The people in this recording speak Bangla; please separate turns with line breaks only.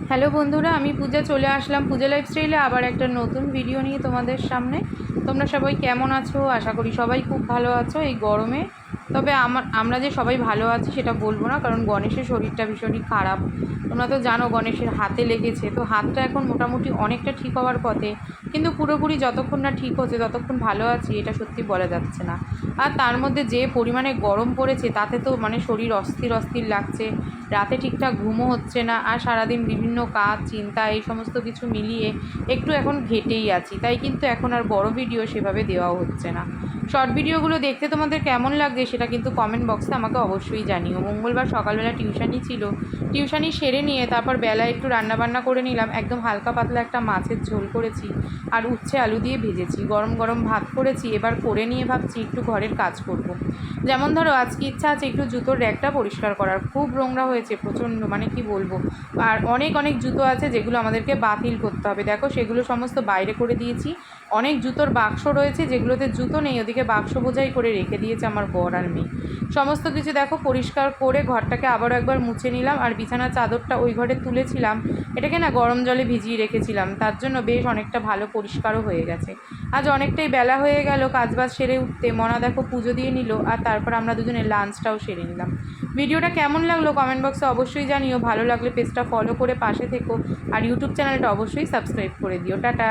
হ্যালো বন্ধুরা, আমি পূজা চলে আসলাম পূজা লাইফস্টাইলে আবার একটা নতুন ভিডিও নিয়ে তোমাদের সামনে। তোমরা সবাই কেমন আছো? আশা করি সবাই খুব ভালো আছো এই গরমে। তবে আমরা যে সবাই ভালো আছি সেটা বলবো না, কারণ গণেশের শরীরটা ভীষণই খারাপ। তোমরা তো জানো গণেশের হাতে লেগেছে, তো হাতটা এখন মোটামুটি অনেকটা ঠিক হওয়ার পথে, কিন্তু পুরোপুরি যতক্ষণ না ঠিক হচ্ছে ততক্ষণ ভালো আছি এটা সত্যি বলা যাচ্ছে না। আর তার মধ্যে যে পরিমাণে গরম পড়েছে তাতে তো মানে শরীর অস্থির অস্থির লাগছে, রাতে ঠিকঠাক ঘুমও হচ্ছে না, আর সারাদিন বিভিন্ন কাজ চিন্তা এই সমস্ত কিছু মিলিয়ে একটু এখন ঘেটেই আছি। তাই কিন্তু এখন আর বড় ভিডিও সেভাবে দেওয়াও হচ্ছে না। শর্ট ভিডিওগুলো দেখতে তোমাদের কেমন লাগছে সেটা কিন্তু কমেন্ট বক্সে আমাকে অবশ্যই জানিও। মঙ্গলবার সকালবেলা টিউশানি ছিল, টিউশানি সেরে নিয়ে তারপর বেলায় একটু রান্নাবান্না করে নিলাম। একদম হালকা পাতলা একটা মাছের ঝোল করেছি আর উচ্ছে আলু দিয়ে ভেজেছি, গরম গরম ভাত করেছি। এবার করে নিয়ে ভাবছি একটু ঘরের কাজ করব। যেমন ধরো আজকে ইচ্ছা আছে একটু জুতোর র্যাকটা পরিষ্কার করার, খুব নোংরা হয়েছে প্রচণ্ড, মানে কি বলবো। আর অনেক অনেক জুতো আছে যেগুলো আমাদেরকে বাতিল করতে হবে, দেখো সেগুলো সমস্ত বাইরে করে দিয়েছি। অনেক জুতোর বাক্স রয়েছে যেগুলোতে জুতো নেই, ওদিকে বাক্স বোঝাই করে রেখে দিয়েছে আমার বর আর মেয়ে। সমস্ত কিছু দেখো পরিষ্কার করে ঘরটাকে আবারও একবার মুছে নিলাম। আর বিছানার চাদরটা ওই ঘরে তুলেছিলাম, এটাকে না গরম জলে ভিজিয়ে রেখেছিলাম, তার জন্য বেশ অনেকটা ভালো পরিষ্কারও হয়ে গেছে। আজ অনেকটাই বেলা হয়ে গেল কাজবাজ সেরে উঠতে। মনা দেখো পুজো দিয়ে নিল, আর তারপর আমরা দুজনে লাঞ্চটাও সেরে নিলাম। ভিডিওটা কেমন লাগলো কমেন্ট বক্সে অবশ্যই জানিও। ভালো লাগলে পেজটা ফলো করে পাশে থেকো, আর ইউটিউব চ্যানেলটা অবশ্যই সাবস্ক্রাইব করে দিও। টাটা।